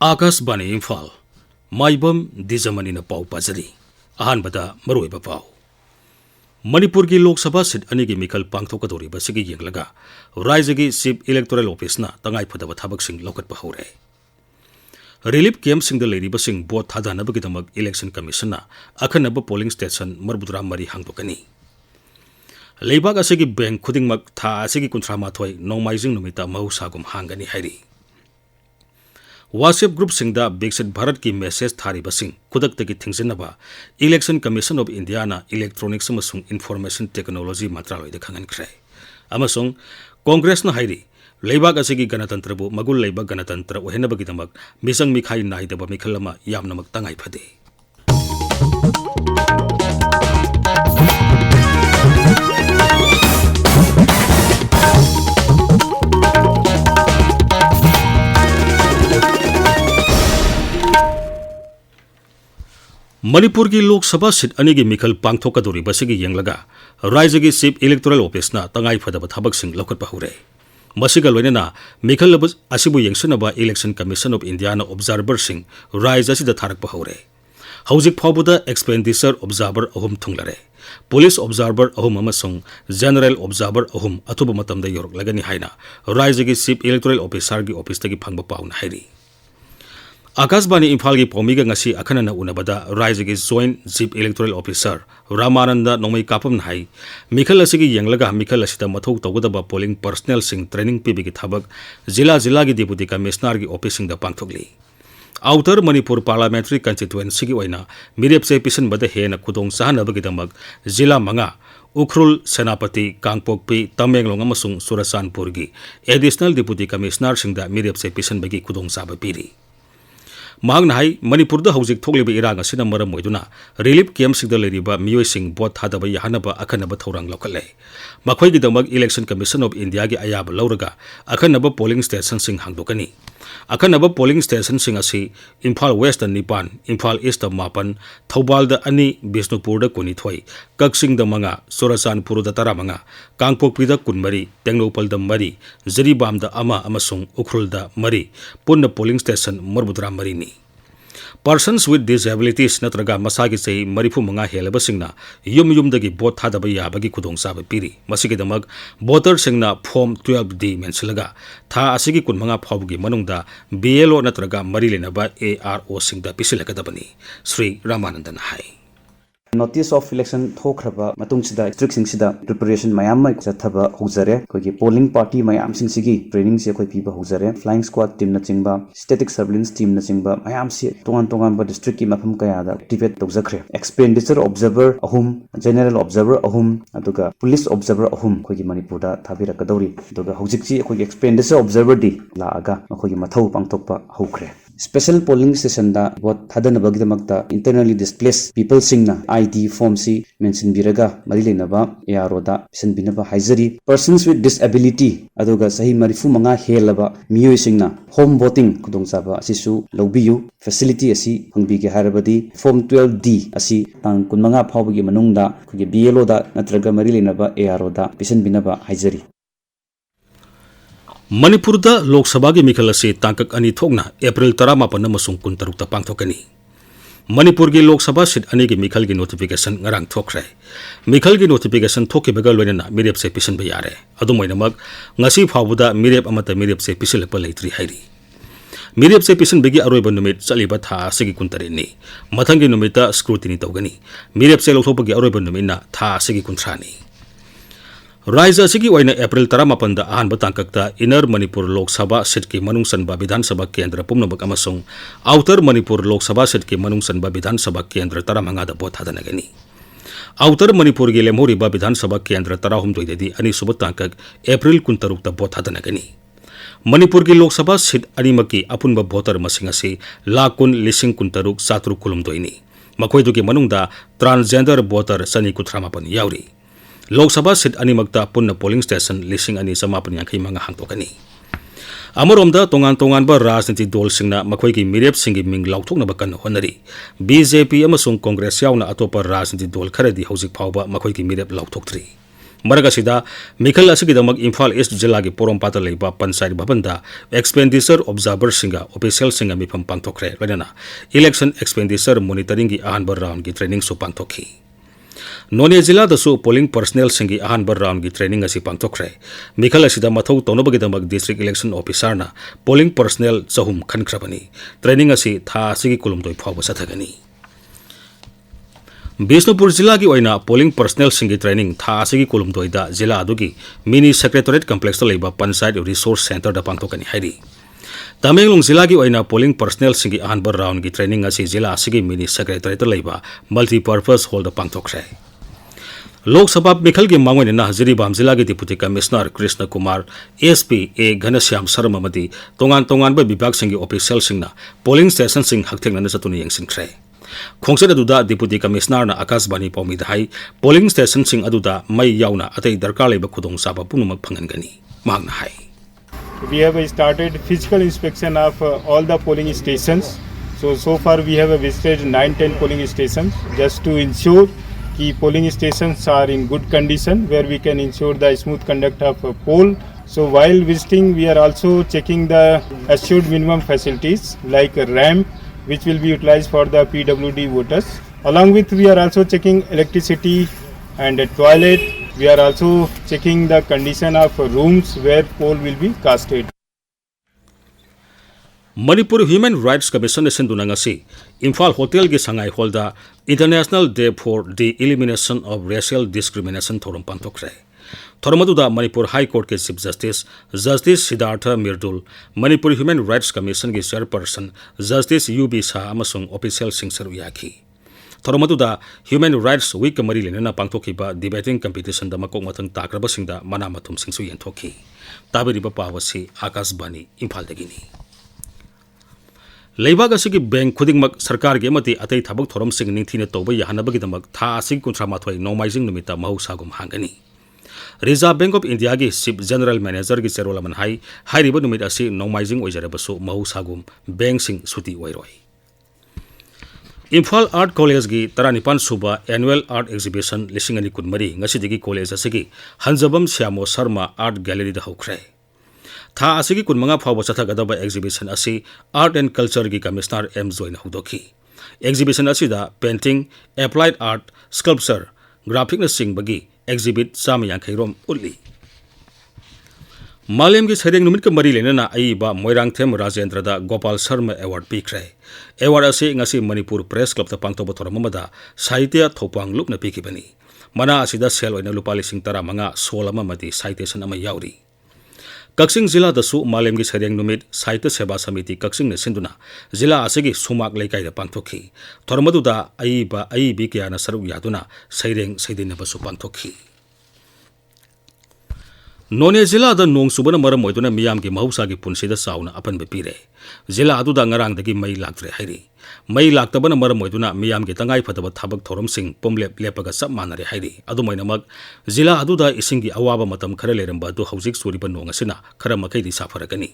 Akashbani Imphal Maibam Dwijamani na pau pajari ahanbada maroiba pau Manipur ki Lok Sabha seat anigi mikal pangthokadori ba sigi yenglaga Rajya ki Chief Electoral Office na tangai phadaba thabak sing lokat pa hore Relief camp sing da leiriba sing vote thadana bagidamag Election Commission na akhanaba polling station marbudra mari hangdokani Leibak asigi bank khudingmak tha asigi kuntrama thoi nongmaijing numita mahusagum hangani hairi WhatsApp group singda Bixit Bharat ki message thari basing kudak tagi thingsinaba Election Commission of India na Electronics amasung Information Technology Mantraloy da khangan khre amasung Congress na hairi leibak asigi ganatantra bu magul leibak ganatantra ohenaba gidamak misang mikhai nai daba mikhalama yamnamak tangai phade Manipur ki Lok Sabha seat anigi mikhal pangthokadori basigi yenglaga Rajya ki Chief Electoral Office na tangai phadaba thabak sing lokat pa hure masiga loinena mikhal asibu yengsunaba Election Commission of India na observer sing Rajya sida tharak pa hure hojik phawbuda expenditure observer ahum thunglare police observer ahum amasung general observer ahum athuba matamda yorok lagani haina Rajya ki Chief Electoral Officer ki office tagi phangba pauna hairi Akashbani Imphal ki pomiga ngasi akhanana unabada Rajya ki Joint Chief Electoral Officer Ramananda nongmai kapam nai mikhal asigi yenglaga mikhal asida mathau tawgadaba polling personnel sing training pibigi thabak jila ki deputy commissioner ki office sing da pangthokli Outer Manipur Parliamentary Constituency ki oina mirep se pisan bada hena khudong sahanabagi damak jila manga Ukhrul Senapati Kangpokpi Tamenglong amasung Surasanpur gi additional deputy commissioner sing da mirep se pisan bagi khudong saba piri Mahang nai Manipur da hojik thokliba irang asina maram moiduna relief camp sing da leiriba miyoi sing vote thadaba yahanaba akhanaba thorang lokale makhoi gi damag Election Commission of India gi ayab lauraga akhanaba polling station sing hangdokani akhanaba polling station sing asi Imphal West da 9 Imphal East da 8 Thoubal da 2 Bisnupur da 12 Kaksing da 9 Surasanpur da 13 Kangpokpi da 12 Tengnopal da 3 Jiribam da 1 amasung Ukhrul da 3 punna polling station marbudra 3 ni Persons with disabilities natraga masagi sei marifu manga helaba singna yum dagi vote thadaba yabagi khudong saba piri masigi damag voter singna form 12D mensilaga tha asigi kun manga phawgi manungda BLO natraga mari lenaba ARO singda pisilakadabani Sri Ramanandan hai Notice of election thokraba matung sida district sing sida preparation mayam mai chathaba hojare koi polling party mayam sing sigi training se koi piba hojare flying squad team na chingba static surveillance team na chingba mayam se tongan ba district ki mafam kaya da activate tawjakhre expenditure observer ahum general observer ahum aduga police observer ahum koi Manipur da thabira kadori aduga hojik chi koi expenditure observer di la aga koi mathau pangthokpa hokre Special polling station da vote thadana bagdamakta internally displaced people singna ID form si mention biraga marilenaba ARO da pisan binaba haizari persons with disability aduga sahi marifu manga helaba miyoi singna home voting kudong saba asisu lawbiyu facility asi hangbige harabadi form 12D asi tang kun manga phawbagi manungda kuge BLO da natraga marilenaba ARO da pisan binaba haizari Manipur da Lok Sabha gi mikhal ase tangkak ani thokna April 18 amasung 16 ta pangthokani Manipur gi Lok Sabha seat ani gi mikhal gi notification ngarang thokre mikhal gi notification thokibaga loinana mirep se pisan ba yare adumoina mag ngasi phawbuda mirep amata mirep se pisilapa leitri hairi mirep se pisan begi aroiba numit chaliba tha sigi kuntare ni mathangi numita scrutiny tawgani mirep se lothopagi aroiba numina tha sigi kuntrani Rajya sigi waina April 18 da ahanba tangkakta Inner Manipur Lok Sabha seat ki manung sanba Vidhan Sabha Kendra pumnabak amasung Outer Manipur Lok Sabha seat ki manung sanba Vidhan Sabha Kendra taramanga da vote hadanagani Outer Manipur gi lemhoriba Vidhan Sabha Kendra tarahum doidedi ani subat tangkak April 16 ta vote hadanagani Manipur gi Lok Sabha seat animaki apunba voter masing ase lakun lising kuntaruk satruk kulum doini makhoi dugi manungda transgender voter sani kutramapan yauri Lok Sabha seat animakta punna polling station lising ani samapan yang manga hangtokani Amoromda tongan ba rajniti dol singna makhoi ki mirep singi ming lauthokna bakan honari BJP amasung Congress yauna atopa rajniti dol kharadi hojik phawba makhoi ki mirep lauthokthri Maragasiда, Mikhal Asigidamak Imphal East Jilagi Porompata Leba Pansai Bhavanda, Expenditure Observer Singa, Official Singa Mipam Pantokre, Renana, Election Expenditure Monitoring Ahanbar Round Training Su Pantoki. None Zilla the Su polling personnel Singi Ahanbar Round training as Pantokre, Mikhal Asida Matau Tonobagidamak District Election Officer na, polling personnel Sahum Kankrabani, training asi Tha Sigi Kulumdoi Pawasatagani. Bisnupur Zilla ki oina polling personnel singi training tha asigi kolumdoida Zilla adugi mini secretariat complex to leba Panchayat resource center da pangtokani hairi. Tamenglong Zilla ki oina polling personnel singi ahanbar round ki training asi Zilla asigi mini secretariat to leba multi-purpose hall da pangtokre. Lok Sabha Mikhal ki mangwai na Haziribam Zilla ki Deputy Commissioner Krishna Kumar ASP A Ghanashyam Sharma madi tongan ba bibag singi official singna polling station sing haktheng na satuni yengsin kre. Khongsa aduda Deputy Commissioner na Akasbani Paumi Dahai polling station sing aduda mai yauna atei darkar leba khudong saba punumak phangangani magna hai. We have started physical inspection of all the polling stations. So far we have visited 9-10 polling stations just to ensure that polling stations are in good condition where we can ensure the smooth conduct of a poll. So while visiting we are also checking the assured minimum facilities like a ramp which will be utilized for the PWD voters. Along with we are also checking electricity and a toilet. We are also checking the condition of rooms where poll will be casted. Manipuri Human Rights Commission Sindunangasi, Imphal Hotel ki Sangai Holda, International Day for the Elimination of Racial Discrimination Thorum Pantokre. Thoramaduda Manipur High Court ke Chief Justice Siddhartha Mirdul, Manipur Human Rights Commission ki Chairperson Justice UB Shah amasung official singsaru yaki. Thoramaduda Human Rights Week mari lenana pangthokiba debating competition da makok matang takraba singda manamatum singsu yenthoki. Tabiriba pawasi Akasbani Imphal dagini. Leibag asigi bank khudingmak sarkar ge mati atei thabak thoram sing ningthina toba yahanabagi tha asig kuntramathoi nomaijing numita mahusagum hangani. Reserve Bank of India ki Chief General Manager ki Cherola Manhai hairiba numit asi nomaijing oijarabasu mahusagum bank sing suti oiroi. Imphal Art College ki Taranipan Suba Annual Art Exhibition Lishingani Kunmari ngasidigi college asigi Hanjabam Syamo Sharma Art Gallery da hokre. Tha asigi kunmanga phawa chathagadaba exhibition asi Art and Culture ki Commissioner M Joina hudoki. Exhibition asida painting, applied art, sculpture, graphic na sing bagi exhibit Samayang Khairom Uli. Malem ki Sereng Numit ka mari lenana aiba Moirang Them Rajendra da Gopal Sharma Award pikre. Award asi ngasi Manipur Press Club ta pangtoba thoramamada Sahitya Thopang Lup na pikibani. Mana asida sel oina lupa lising tara manga solama mati citation ama yauri. Kaksing Zilla dasu Malem ki Sereng Numit Sahitya Seba Samiti Kaksing na sinduna Zilla asigi sumak laikai da pangtokhi. Thoramaduda aiba aibi kya na saruk yaduna Sereng Saidina basu pangtokhi. None Zilla da nong subana maram moiduna miyam ki mahusa ki punsida sauna apan bepire. Zilla aduda ngarang dagi mai laktre hairi. Mai laktabana maram moiduna miyam ki tangai fataba thabak thorom sing pomlep lepaga sap manare hairi. Adumainamak Zilla aduda isingi awaba matam khara leramba du haujik suriba nong asina khara makai di safaragani.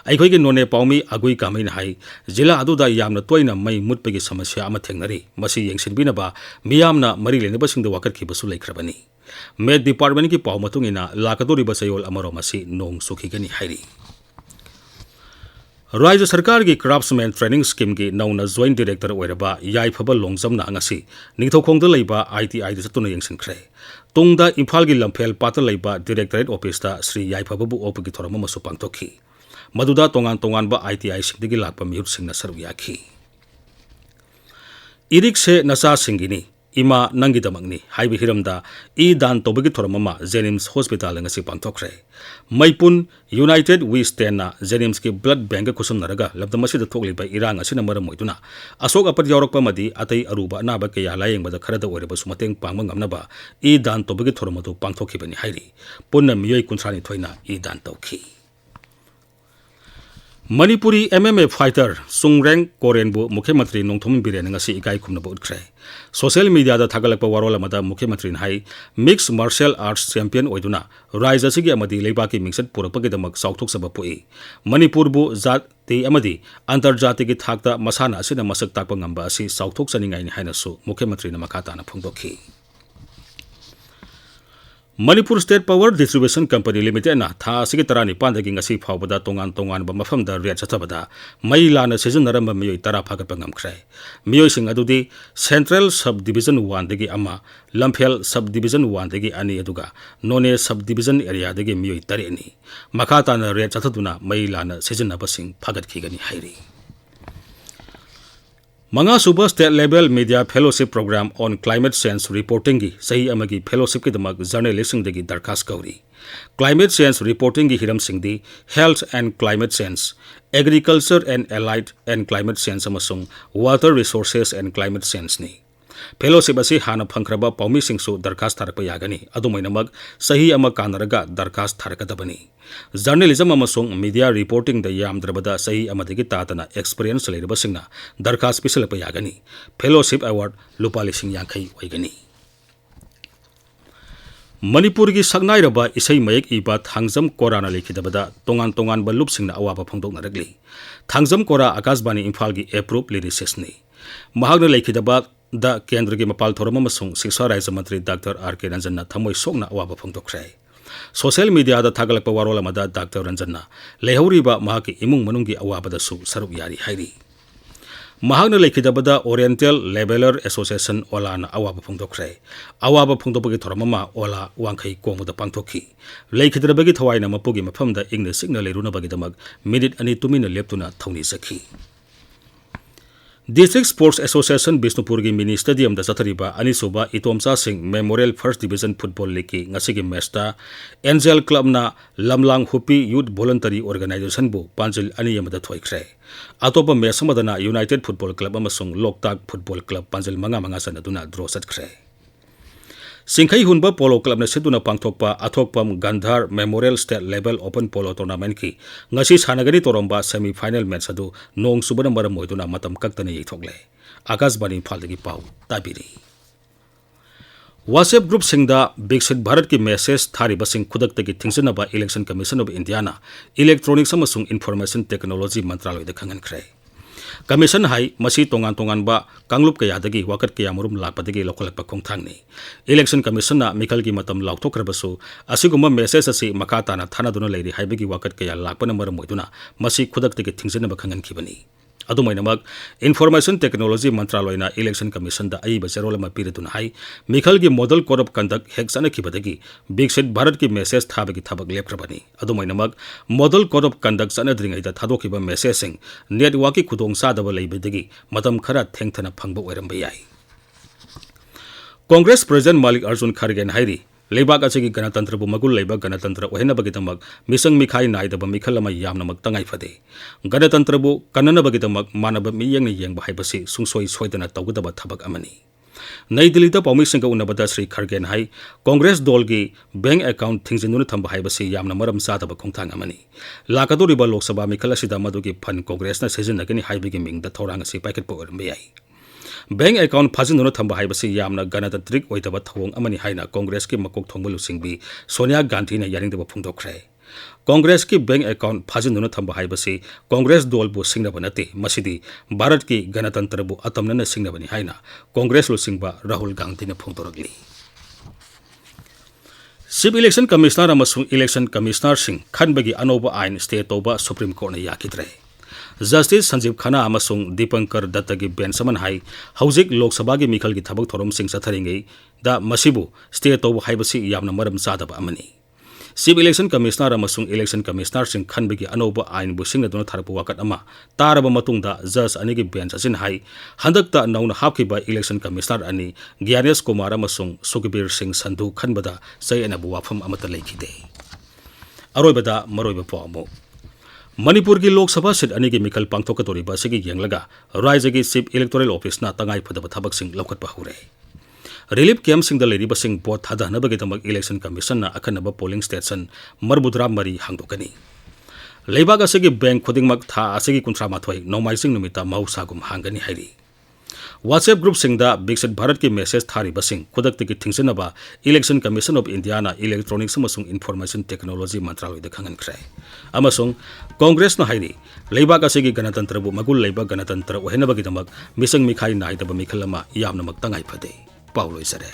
Aikhoi ki none paumi agui kamai na hai Zilla aduda yamna toina mai mutpegi samasya ama thengnari. Masi yengsinbinaba miyamna mari lenaba singda wakar khibasu laikhrabani. Med Department ki pau matungina lakadori basayol amaromasi nong sukhigani hairi. Rajya Sarkar ki Craftsman Training Scheme ki nauna Joint Director oiraba Yaifaba Longjamna angasi ningthokongda leiba ITI da satuna yengsinkre. Tungda Imphal ki Lamphel pata leiba Directorate Office da Sri Yaifaba bu opagi thorama masu pangtokhi. Maduda tongan ba ITI singdigi lakpa mihut singna saru yakhi. Irik se nasa singini Ima nangi damagni haibi hiramda I dan tobagi thoramama Jenims Hospital ngasi pangtokre. Maipun United We Stand na Jenims ki blood bank kusum naraga labdamasi da thokli ba irang asina maram moiduna asok apat yaurokpa madi atai aruba anaba kaya layeng bada kharada oireba sumateng pangma ngamnaba I dan tobagi thoramadu pangthokibani hairi. Punna miyoi kuntrani thoina I dan tawki. Manipuri MMA fighter Sungreng Korenbu Mukhyamantri Nongthom Biren ngasi ikai khumnaba utkre. Social media da thagalakpa warol amada Mukhyamantri hai mixed martial arts champion oiduna Raija sigi amadi leibaki mingsat purakpagidamak sauthok pui. Manipur bu jati amadi antarjati ki thakta masana asina masak takpa ngamba asi sauthok saningai ni hainasu Mukhyamantri na makata na phongdokhi. Manipur State Power Distribution Company Limited na tha asigi tarani pandagi ngasi phawbada tongan ba mafamda ria chathabada mai lana sizinaramba miyoi tara phagatpa ngamkhrai miyoi sing adudi Central Subdivision 1 dagi ama Imphal Subdivision 1 dagi ani aduga None Subdivision area dagi miyoi tari ani makata na ria chathaduna mai lana sizinaba sing phagat khigani hairi Manga Suba State Level Media Fellowship Program on Climate Change Reporting gi sahi amagi fellowship ki damak journalism dagi darkas kauri Climate Change Reporting gi hiram singdi Health and Climate Change Agriculture and Allied and Climate Change amasung Water Resources and Climate Change ni Fellowship asi hana phangkraba paumi singsu darkas tharakpa yagani adumainamag sahi ama kanaraga darkas tharakadabani Journalism amasung media reporting da yamdrabada sahi amadagi tatana experience leiraba singna darkas pisalapa yagani Fellowship Award lupa lising yankai waigani Manipur gi sagnairaba isai mayek iba thangjam korana lekhidabada tongan ba lup singna awaba phangdokna ragli thangjam kora Akashbani Imphal gi approve lyricist ni mahagna lekhidaba da kendra gi mapal thorama masung Siksa Raja Mantri Dr. R.K. Ranjanna thamoi sokna awaba phangdokkhrai Social media da thagalakpa warol amada Dr. Ranjanna lehuriba mahaki imung manunggi awabada su saruk yari hairi Mahagna lekhidabada Oriental Labeler Association Ola na awaba phangdokkhrai awaba phangdopagi thoramama Ola wangkhai komuda pangthokhi lekhidabagi thawaina mapugi mafamda English signal leruna bagi damag minute ani tumina leptuna thawni sakhi District Sports Association Bisnupurgi Mini Stadium da Sathariba Anisuba Itomsa Singh Memorial First Division Football League ngasigi matchta Angel Club na Lamlang Hupi Youth Voluntary Organization bu Panjil ani yamada thoikhre atopa match amadana United Football Club amasung Loktak Football Club Panjil manga sanaduna draw satkre Singkhai hunba polo club na siduna pangthokpa athokpam Gandhar Memorial State Level Open Polo Tournament ki ngasi sanagani toromba semi final match adu nong subana maram moiduna matam kaktane yithokle Akashbani Imphaldagi pau tabiri WhatsApp group singda Biksit Bharat ki message thari basing khudaktagi thingsanaba Election Commission of India na Electronics amasung Information Technology Mantraloy da khangan khrai Commission hai masi tongan ba kanglub kaya dagi wakat kaya murum lakpadagi lokalak pa khongthangni Election Commission na mikal gi matam lauthokrabasu asiguma message asi makata na thana duna leiri haibagi wakat kaya lakpana maram moiduna masi khudaktagi thingjana ba khangan khibani adumainamag Information Technology Mantraloy na Election Commission da ai baserola ma pirituna hai mikal gi Model Code of Conduct heksana khibadagi Biksit Bharat ki message thabagi thabak leprabani adumainamag Model Code of Conduct sana dringai da thadokiba message sing network ki khudong sadaba leibadagi matam khara thengthana phangba oiramba yai Congress President Malik Arjun Kharge hairi Lebak asigi Ganatantra bu magul leba Ganatantra ohena bagitamak misang mikhai naidaba mikhalama yamnamak tangai phade Ganatantra bu kanana bagitamak manaba miyang ni yang bahai basi sungsoi soidana tawgadaba thabak amani Nai Delhi da paumi singka unabada Sri Kharge hai Congress dol gi bank account thingsinuna thamba hai basi yamna maram sadaba khongthang amani lakadoriba Lok Sabha mikhal asida madugi fund Congress na season agani haibigi mingda thorang asi packet po ormbe yai Bank account phajinuna thamba haibasi yamna ganatantrik oitaba thawong amani haina Congress ki makok thongbalu singbi Sonia Gandhi na yaringdaba phungdokhre Congress ki bank account phajinuna thamba haibasi Congress dol bu singnaba nate masidi Bharat ki ganatantra bu atamna na singnabani haina Congress lo singba Rahul Gandhi na phungdoragli Chief Election Commissioner amasung Election Commissioner sing khanbagi anoba ain state toba Supreme Court na yakidre Justice Sanjeev Khanna amasung Dipankar Datta gi bench saman hai hauzik Lok Sabha gi mikhal gi thabak thorom sing satharingai da masibu state toba haibasi yamna maram sadaba amani Chief Election Commissioner amasung Election Commissioner sing khanbagi anoba ain bu singna dona tharapu wakat ama taraba matungda judge ani gi bench asin hai handakta nauna hapkiba Election Commissioner ani Gyanesh Kumar amasung Sukhbir Singh Sandhu khanbada sai anabu wafam amata lekhide aroibada maroiba poamo Manipur ki Lok Sabha seat ani ki mikal pangthokatoriba sigi yenglaga Raja ki Chief Electoral Office na tangai phadaba thabak sing lokatpa hure Relief camp sing da leriba sing bot thadana bagi tamak Election Commission na akhanaba polling station marbudra mari hangdokani Leibaga sigi bank khudingmak tha asigi kuntra mathoi nomaising numita mausagum hangani hairi WhatsApp group singda Biksit Bharat ki message thari basing khudaktagi thingsanaba Election Commission of India na Electronics amasung Information Technology Mantraloy da khangan khrai amasung Congress na hairi leibak asigi ganatantra bu magul leiba ganatantra ohena bagidamak misang mikhai naidaba mikhalama yamna mak tangai phade pauloi sare